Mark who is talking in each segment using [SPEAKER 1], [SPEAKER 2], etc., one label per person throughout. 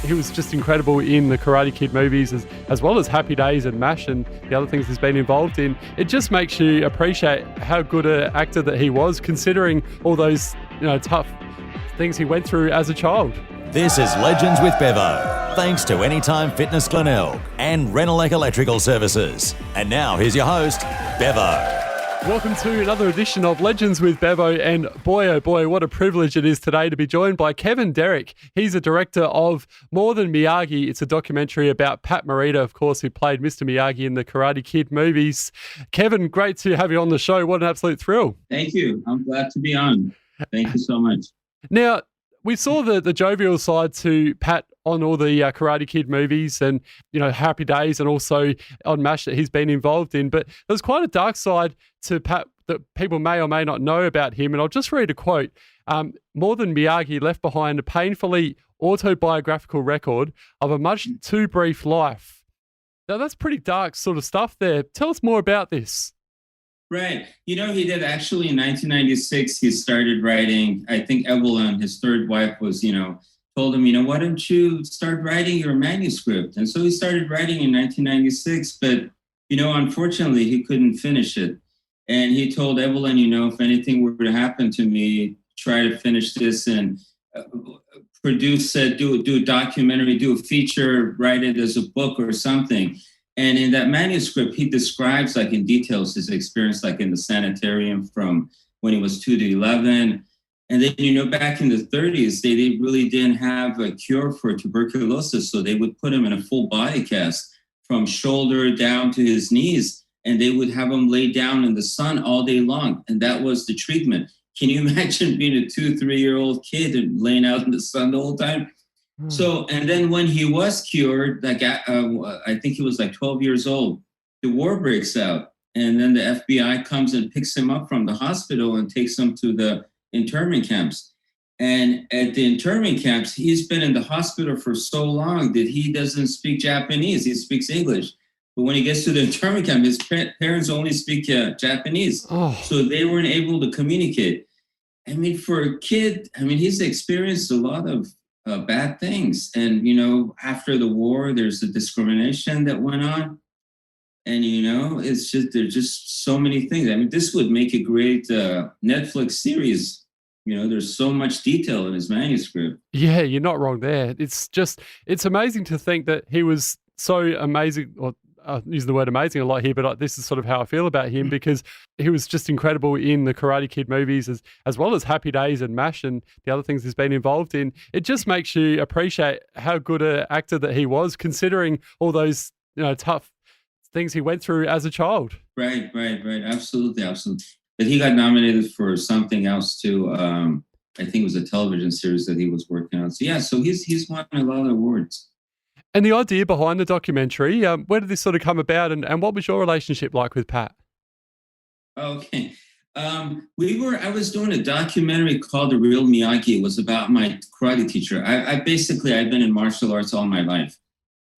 [SPEAKER 1] He was just incredible in the Karate Kid movies as well as Happy Days and MASH and the other things he's been involved in. It just makes you appreciate how good an actor that he was, considering all those tough things he went through as a child.
[SPEAKER 2] This is Legends with Bevo, thanks to Anytime Fitness Glenelg and Renelec Electrical Services. And now here's your host, Bevo.
[SPEAKER 1] Welcome to another edition of Legends with Bevo, and boy, oh boy, what a privilege it is today to be joined by Kevin Derrick. He's a director of More Than Miyagi. It's a documentary about Pat Morita, of course, who played Mr Miyagi in the Karate Kid movies. Kevin, great to have you on the show. What an absolute thrill.
[SPEAKER 3] Thank you. I'm glad to be on. Thank you so much.
[SPEAKER 1] Now, we saw the jovial side to Pat on all the Karate Kid movies and, Happy Days, and also on MASH that he's been involved in. But there's quite a dark side to Pat that people may or may not know about him. And I'll just read a quote. More Than Miyagi left behind a painfully autobiographical record of a much too brief life. Now, that's pretty dark sort of stuff there. Tell us more about this.
[SPEAKER 3] Right. He did actually in 1996, he started writing. I think Evelyn, his third wife, was, told him, why don't you start writing your manuscript? And so he started writing in 1996, but, unfortunately, he couldn't finish it. And he told Evelyn, if anything were to happen to me, try to finish this and produce it, do a documentary, do a feature, write it as a book or something. And in that manuscript, he describes, in details, his experience, in the sanitarium from when he was 2 to 11. And then, back in the 30s, they really didn't have a cure for tuberculosis. So they would put him in a full body cast from shoulder down to his knees. And they would have him lay down in the sun all day long. And that was the treatment. Can you imagine being a 2-3-year-old kid and laying out in the sun the whole time? So, and then when he was cured, I think he was 12 years old, the war breaks out. And then the FBI comes and picks him up from the hospital and takes him to the internment camps. And at the internment camps, he's been in the hospital for so long that he doesn't speak Japanese. He speaks English. But when he gets to the internment camp, his parents only speak Japanese. So they weren't able to communicate. For a kid, he's experienced a lot of bad things. And, after the war, there's a discrimination that went on. And, there's just so many things. This would make a great Netflix series. There's so much detail in his manuscript.
[SPEAKER 1] Yeah, you're not wrong there. It's amazing to think that he was so amazing, or I use the word amazing a lot here, but this is sort of how I feel about him, because he was just incredible in the Karate Kid movies as well as Happy Days and MASH and the other things he's been involved in. It just makes you appreciate how good an actor that he was, considering all those tough things he went through as a child.
[SPEAKER 3] Right. Absolutely. But he got nominated for something else too. I think it was a television series that he was working on. So he's won a lot of awards.
[SPEAKER 1] And the idea behind the documentary, where did this sort of come about, and what was your relationship like with Pat?
[SPEAKER 3] Okay. I was doing a documentary called The Real Miyagi. It was about my karate teacher. I've been in martial arts all my life.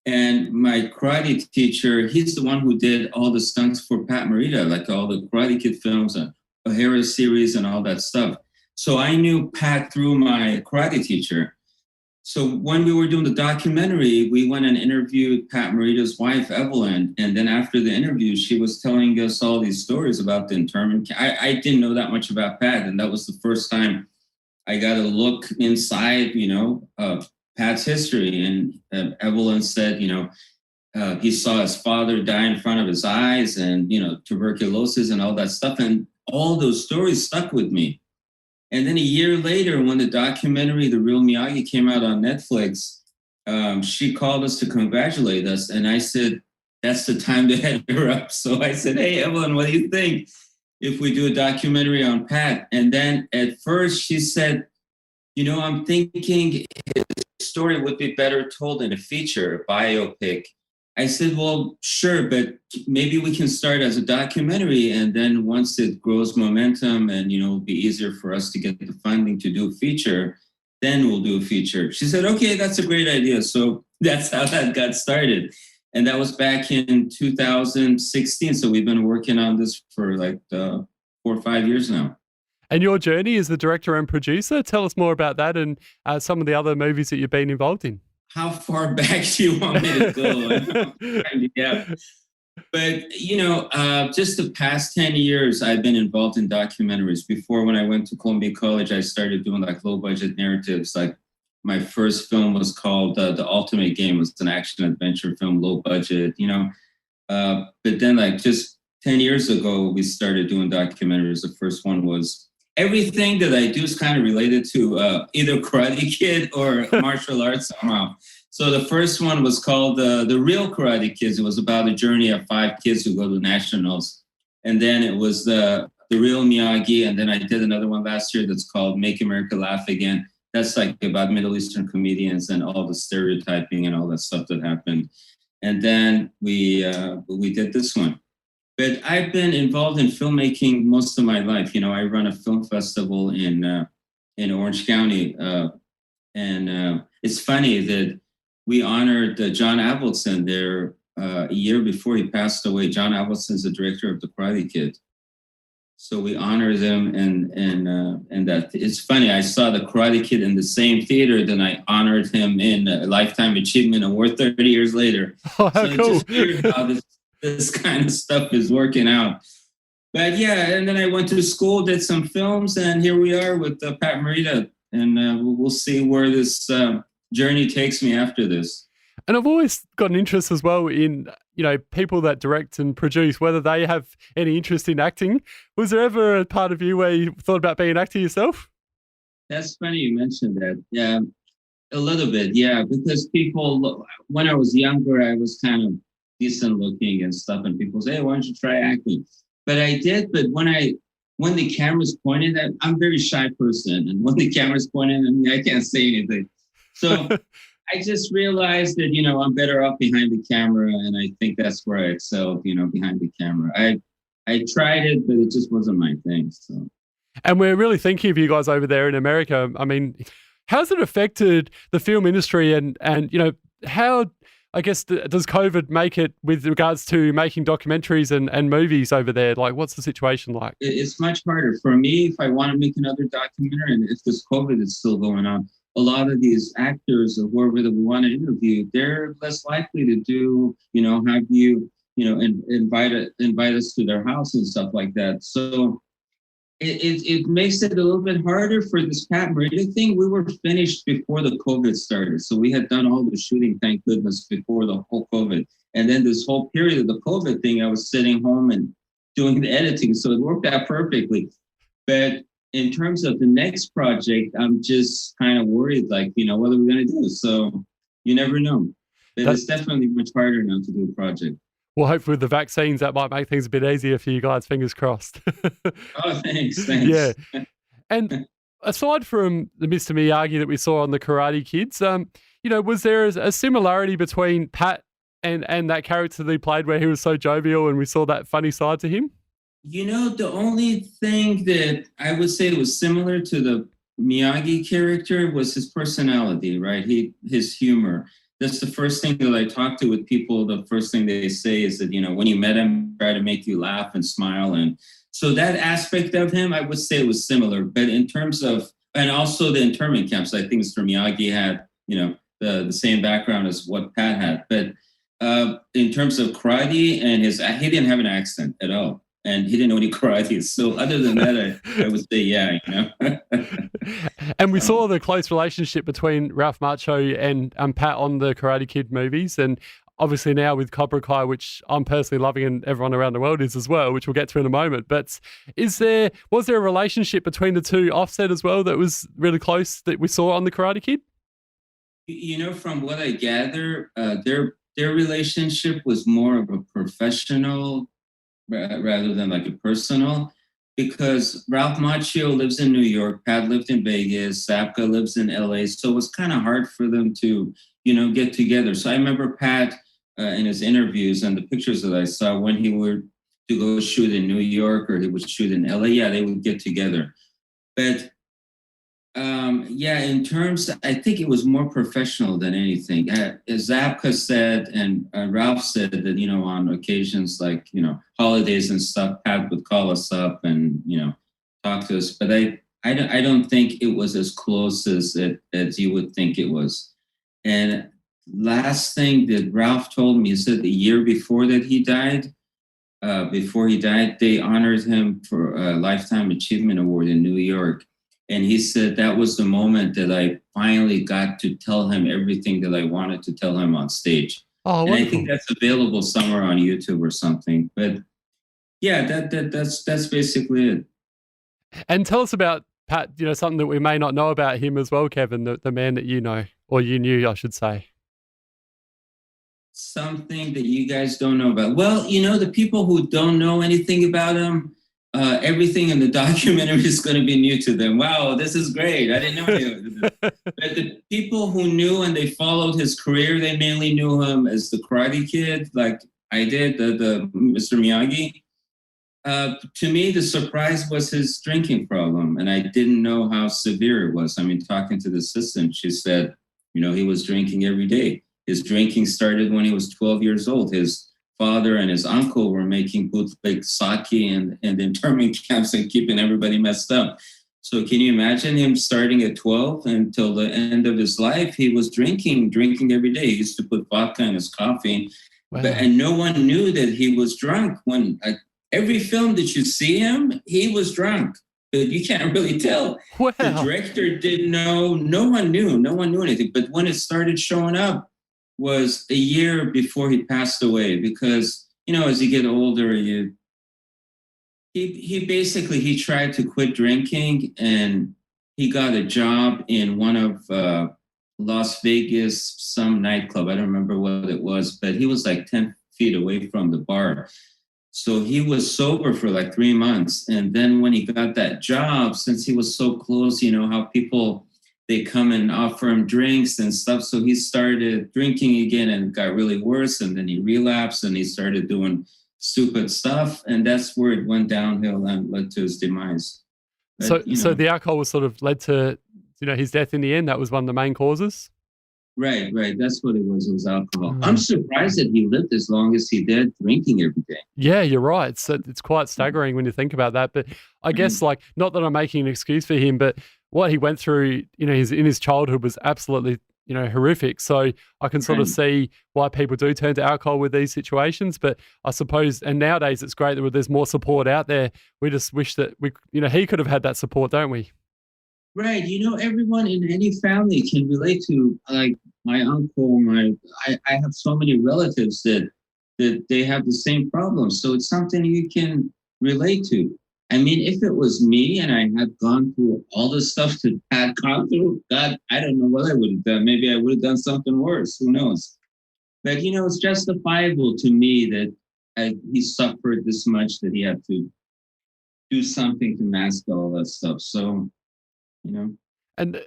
[SPEAKER 3] And my karate teacher, he's the one who did all the stunts for Pat Morita, all the Karate Kid films, and O'Hara series and all that stuff. So I knew Pat through my karate teacher. So when we were doing the documentary, we went and interviewed Pat Morita's wife, Evelyn. And then after the interview, she was telling us all these stories about the internment. I didn't know that much about Pat. And that was the first time I got a look inside, Pat's history. And Evelyn said, he saw his father die in front of his eyes and, tuberculosis and all that stuff. And all those stories stuck with me. And then a year later, when the documentary, The Real Miyagi, came out on Netflix, she called us to congratulate us. And I said, that's the time to head her up. So I said, hey, Evelyn, what do you think if we do a documentary on Pat? And then at first she said, I'm thinking his story would be better told in a feature, a biopic. I said, well, sure, but maybe we can start as a documentary, and then once it grows momentum and, it'll be easier for us to get the funding to do a feature, then we'll do a feature. She said, okay, that's a great idea. So that's how that got started. And that was back in 2016. So we've been working on this for 4 or 5 years now.
[SPEAKER 1] And your journey as the director and producer, tell us more about that and some of the other movies that you've been involved in.
[SPEAKER 3] how far back do you want me to go? Yeah. But, just the past 10 years, I've been involved in documentaries. Before, when I went to Columbia College, I started doing like low budget narratives. Like my first film was called The Ultimate Game. It was an action adventure film, low budget, But then like just 10 years ago, we started doing documentaries. The first one was everything that I do is kind of related to either Karate Kid or martial arts somehow. So the first one was called The Real Karate Kids. It was about a journey of 5 kids who go to nationals. And then it was the Real Miyagi. And then I did another one last year that's called Make America Laugh Again. That's like about Middle Eastern comedians and all the stereotyping and all that stuff that happened. And then we did this one. But I've been involved in filmmaking most of my life. I run a film festival in Orange County. And it's funny that we honored John Avildsen there a year before he passed away. John Avildsen's the director of The Karate Kid. So we honored him, and that it's funny. I saw The Karate Kid in the same theater, then I honored him in a Lifetime Achievement Award 30 years later.
[SPEAKER 1] Oh, how
[SPEAKER 3] so
[SPEAKER 1] cool.
[SPEAKER 3] It's just weird how this kind of stuff is working out. But yeah, and then I went to school, did some films, and here we are with Pat Morita, and we'll see where this journey takes me after this.
[SPEAKER 1] And I've always got an interest as well in, people that direct and produce, whether they have any interest in acting. Was there ever a part of you where you thought about being an actor yourself?
[SPEAKER 3] That's funny you mentioned that. Yeah, a little bit. Yeah, because people, when I was younger, I was kind of decent looking and stuff. And people say, hey, why don't you try acting? But I did. But when the camera's pointed at, I'm a very shy person. And when the camera's pointed at me, I can't say anything. So I just realized that, I'm better off behind the camera. And I think that's where I excelled, behind the camera. I tried it, but it just wasn't my thing. So.
[SPEAKER 1] And we're really thinking of you guys over there in America. I mean, how's it affected the film industry and how, I guess, does COVID make it with regards to making documentaries and movies over there? Like, what's the situation like?
[SPEAKER 3] It's much harder for me if I want to make another documentary, and if this COVID is still going on. A lot of these actors or whoever that we want to interview, they're less likely to do, have you, invite us to their house and stuff like that. So it makes it a little bit harder for this Pat Morita thing. We were finished before the COVID started. So we had done all the shooting, thank goodness, before the whole COVID. And then this whole period of the COVID thing, I was sitting home and doing the editing. So it worked out perfectly. But in terms of the next project, I'm just kind of worried, like, what are we going to do? So you never know. But it's definitely much harder now to do a project.
[SPEAKER 1] Well, hopefully with the vaccines, that might make things a bit easier for you guys. Fingers crossed.
[SPEAKER 3] Oh, thanks.
[SPEAKER 1] Yeah. And aside from the Mr Miyagi that we saw on the Karate Kids, was there a similarity between Pat and that character that he played where he was so jovial and we saw that funny side to him?
[SPEAKER 3] The only thing that I would say was similar to the Miyagi character was his personality, right? His humor. That's the first thing that I talk to with people. The first thing they say is that, when you met him, try to make you laugh and smile. And so that aspect of him, I would say it was similar. But in terms of, and also the internment camps, I think Mr. Miyagi had, the same background as what Pat had. But in terms of karate and he didn't have an accent at all. And he didn't know any karate. So other than that, I would say, yeah,
[SPEAKER 1] And we saw the close relationship between Ralph Macchio and Pat on the Karate Kid movies. And obviously now with Cobra Kai, which I'm personally loving and everyone around the world is as well, which we'll get to in a moment. But was there a relationship between the two offset as well that was really close that we saw on the Karate Kid?
[SPEAKER 3] From what I gather, their relationship was more of a professional rather than like a personal, because Ralph Macchio lives in New York, Pat lived in Vegas, Zapka lives in LA, so it was kind of hard for them to, get together. So I remember Pat in his interviews and the pictures that I saw when he would to go shoot in New York or he would shoot in LA, they would get together. But in terms, I think it was more professional than anything. As Zapka said, and Ralph said that, on occasions like, holidays and stuff, Pat would call us up and, talk to us. But I don't think it was as close as you would think it was. And last thing that Ralph told me, he said the year before he died, they honored him for a Lifetime Achievement Award in New York. And he said that was the moment that I finally got to tell him everything that I wanted to tell him on stage.
[SPEAKER 1] Oh,
[SPEAKER 3] and
[SPEAKER 1] wonderful.
[SPEAKER 3] I think that's available somewhere on YouTube or something. But yeah, that's basically it.
[SPEAKER 1] And tell us about Pat, something that we may not know about him as well, Kevin, the man that you know, or you knew, I should say.
[SPEAKER 3] Something that you guys don't know about. Well, the people who don't know anything about him, everything in the documentary is going to be new to them. Wow, this is great. I didn't know any of this. But the people who knew and they followed his career, they mainly knew him as the Karate Kid, like I did, the Mr. Miyagi. To me, the surprise was his drinking problem, and I didn't know how severe it was. I mean, talking to the assistant, she said, he was drinking every day. His drinking started when he was 12 years old. His father and his uncle were making bootleg sake and internment camps and keeping everybody messed up. So can you imagine him starting at 12 until the end of his life? He was drinking every day. He used to put vodka in his coffee.
[SPEAKER 1] Wow.
[SPEAKER 3] And no one knew that he was drunk. Every film that you see him, he was drunk. But you can't really tell.
[SPEAKER 1] Wow.
[SPEAKER 3] The director didn't know. No one knew anything. But when it started showing up was a year before he passed away, because, as you get older, he tried to quit drinking, and he got a job in one of Las Vegas, some nightclub. I don't remember what it was, but he was like 10 feet away from the bar. So he was sober for like 3 months. And then when he got that job, since he was so close, how people, they come and offer him drinks and stuff. So he started drinking again, and it got really worse. And then he relapsed and he started doing stupid stuff. And that's where it went downhill and led to his demise. But,
[SPEAKER 1] so the alcohol was sort of led to, his death in the end. That was one of the main causes.
[SPEAKER 3] Right. That's what it was. It was alcohol. I'm surprised that he lived as long as he did, drinking every day.
[SPEAKER 1] Yeah, you're right. It's quite staggering when you think about that. But I guess, not that I'm making an excuse for him, but what he went through, in his childhood was absolutely, horrific. So I can sort of see why people do turn to alcohol with these situations. But I suppose, and nowadays it's great that there's more support out there. We just wish that he could have had that support, don't we?
[SPEAKER 3] Right. Everyone in any family can relate to, like my uncle, I have so many relatives that they have the same problem. So it's something you can relate to. I mean, if it was me and I had gone through all the stuff that Pat gone through, God, I don't know what I would have done. Maybe I would have done something worse. Who knows? But, it's justifiable to me that he suffered this much that he had to do something to mask all that stuff. So,
[SPEAKER 1] And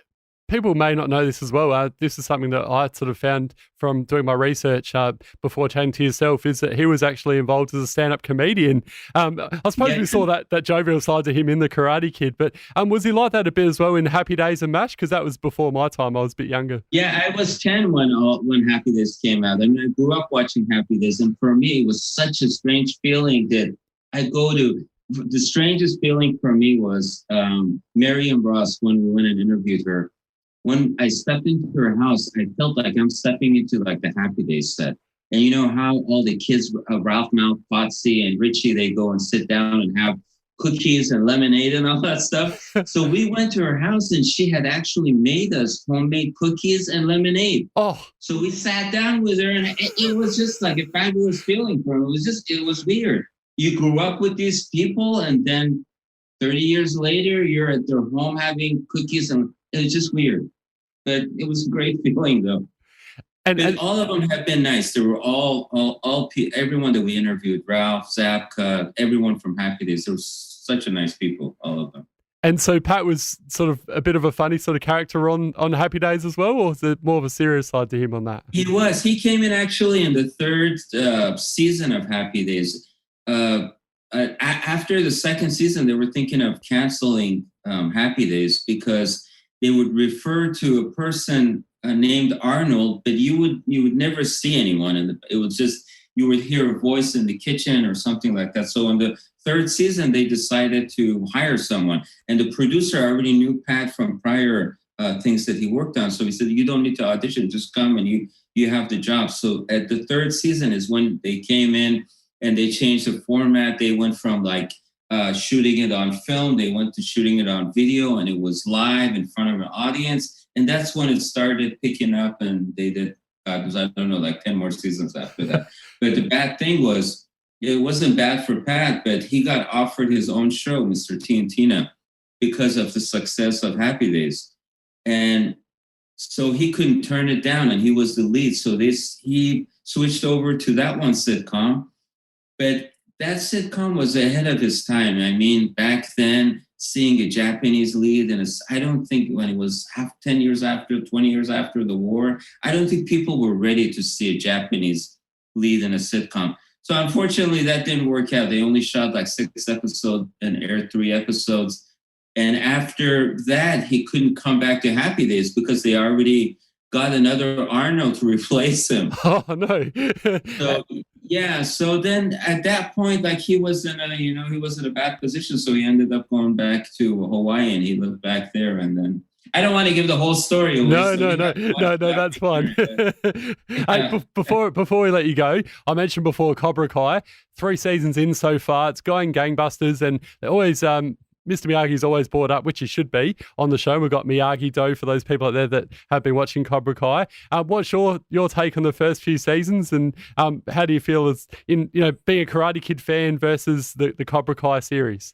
[SPEAKER 1] people may not know this as well. This is something that I sort of found from doing my research before chatting to yourself, is that he was actually involved as a stand-up comedian. I suppose we saw that jovial side to him in The Karate Kid, but was he like that a bit as well in Happy Days and MASH? Because that was before my time. I was a bit younger.
[SPEAKER 3] Yeah, I was 10 when Happy Days came out. I mean, I grew up watching Happy Days, and for me, it was such a strange feeling that the strangest feeling for me was Marion Ross, when we went and interviewed her. When I stepped into her house, I felt like I'm stepping into like the Happy Days set. And you know how all the kids, Ralph Malph, Fotsy, and Richie, they go and sit down and have cookies and lemonade and all that stuff. So we went to her house, and she had actually made us homemade cookies and lemonade.
[SPEAKER 1] Oh,
[SPEAKER 3] so we sat down with her, and it was just like a fabulous feeling for her. It was weird. You grew up with these people, and then 30 years later, you're at their home having cookies, and it was just weird. But it was a great feeling, though. And all of them have been nice. They were everyone that we interviewed, Ralph, Zapka, everyone from Happy Days. They were such a nice people, all of them.
[SPEAKER 1] And so Pat was sort of a bit of a funny sort of character on Happy Days as well, or was it more of a serious side to him on that?
[SPEAKER 3] He was. He came in actually in the third season of Happy Days. After the second season, they were thinking of canceling Happy Days because they would refer to a person named Arnold, but you would never see anyone, and it was just, you would hear a voice in the kitchen or something like that. So in the third season, they decided to hire someone, and the producer already knew Pat from prior things that he worked on. So he said, you don't need to audition, just come and you have the job. So at the third season is when they came in and they changed the format. They went from like shooting it on film, they went to shooting it on video, and it was live in front of an audience. And that's when it started picking up, and they did, I don't know, like 10 more seasons after that. But the bad thing was, it wasn't bad for Pat, but he got offered his own show, Mr. T and Tina, because of the success of Happy Days. And so he couldn't turn it down, and he was the lead. So he switched over to that one sitcom. But that sitcom was ahead of his time. I mean, back then, seeing a Japanese lead, and I don't think when it was 10 years after, 20 years after the war, I don't think people were ready to see a Japanese lead in a sitcom. So unfortunately, that didn't work out. They only shot like 6 episodes and aired 3 episodes. And after that, he couldn't come back to Happy Days because they already got another Arnold to replace him.
[SPEAKER 1] Oh, no.
[SPEAKER 3] So, yeah. So then at that point, like he was in a bad position. So he ended up going back to Hawaii, and he lived back there. And then I don't want to give the whole story away.
[SPEAKER 1] No, that's fine.
[SPEAKER 3] Yeah.
[SPEAKER 1] Hey, before we let you go, I mentioned before Cobra Kai, 3 seasons in so far. It's going gangbusters, and always Mr. Miyagi's always brought up, which he should be, on the show. We've got Miyagi-Do for those people out there that have been watching Cobra Kai. What's your take on the first few seasons, and how do you feel as being a Karate Kid fan versus the Cobra Kai series?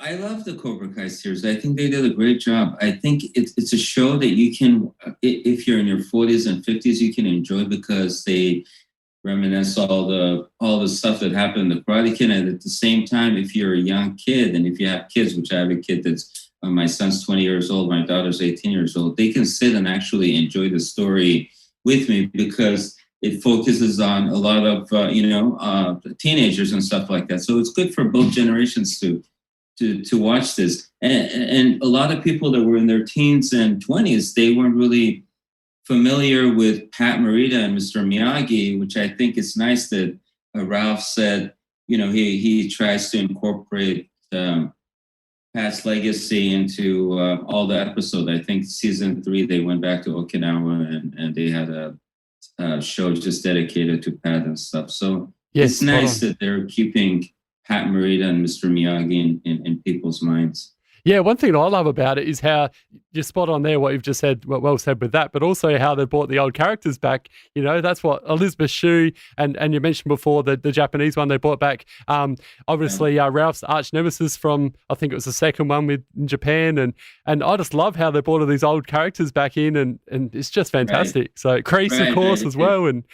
[SPEAKER 3] I love the Cobra Kai series. I think they did a great job. I think it's a show that you can, if you're in your 40s and 50s, you can enjoy because they reminisce all the stuff that happened in the Karate Kid. And at the same time, if you're a young kid, and if you have kids, which I have a kid that's my son's 20 years old, my daughter's 18 years old, they can sit and actually enjoy the story with me because it focuses on a lot of teenagers and stuff like that. So it's good for both generations to watch this. And a lot of people that were in their teens and 20s, they weren't really familiar with Pat Morita and Mr. Miyagi, which I think is nice that Ralph said, he tries to incorporate Pat's legacy into all the episodes. I think season 3, they went back to Okinawa and they had a show just dedicated to Pat and stuff. So yes, it's nice that they're keeping Pat Morita and Mr. Miyagi in people's minds.
[SPEAKER 1] Yeah, one thing I love about it is how you're spot on there, what you've just said, well said with that, but also how they brought the old characters back. That's what Elizabeth Shue and you mentioned before, the Japanese one they brought back. Obviously, Ralph's arch nemesis from, I think it was the second one in Japan. And I just love how they brought all these old characters back in, and it's just fantastic. Right. So Kreese, of course, as well. And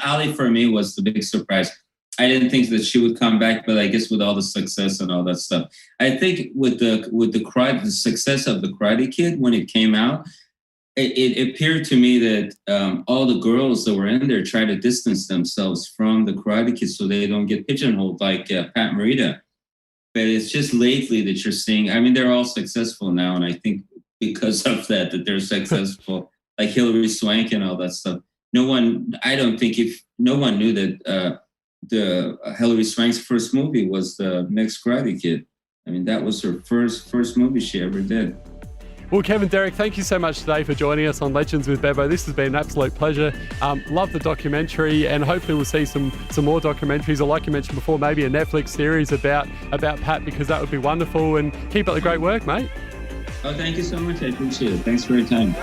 [SPEAKER 3] Ali, for me, was the big surprise. I didn't think that she would come back, but I guess with all the success and all that stuff, I think with the success of the Karate Kid when it came out, it appeared to me that all the girls that were in there tried to distance themselves from the Karate Kid so they don't get pigeonholed like Pat Morita. But it's just lately that you're seeing. I mean, they're all successful now, and I think because of that they're successful, like Hilary Swank and all that stuff. I don't think if no one knew that. The Hilary Swank's first movie was the next Karate Kid. I mean, that was her first movie she ever did.
[SPEAKER 1] Well, Kevin, Derek, thank you so much today for joining us on Legends with Bevo. This has been an absolute pleasure. Love the documentary, and hopefully we'll see some more documentaries, or like you mentioned before, maybe a Netflix series about Pat, because that would be wonderful. And keep up the great work, mate.
[SPEAKER 3] Oh, thank you so much. I appreciate it. Thanks for your time.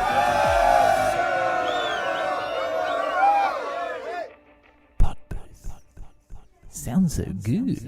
[SPEAKER 4] Sounds so good.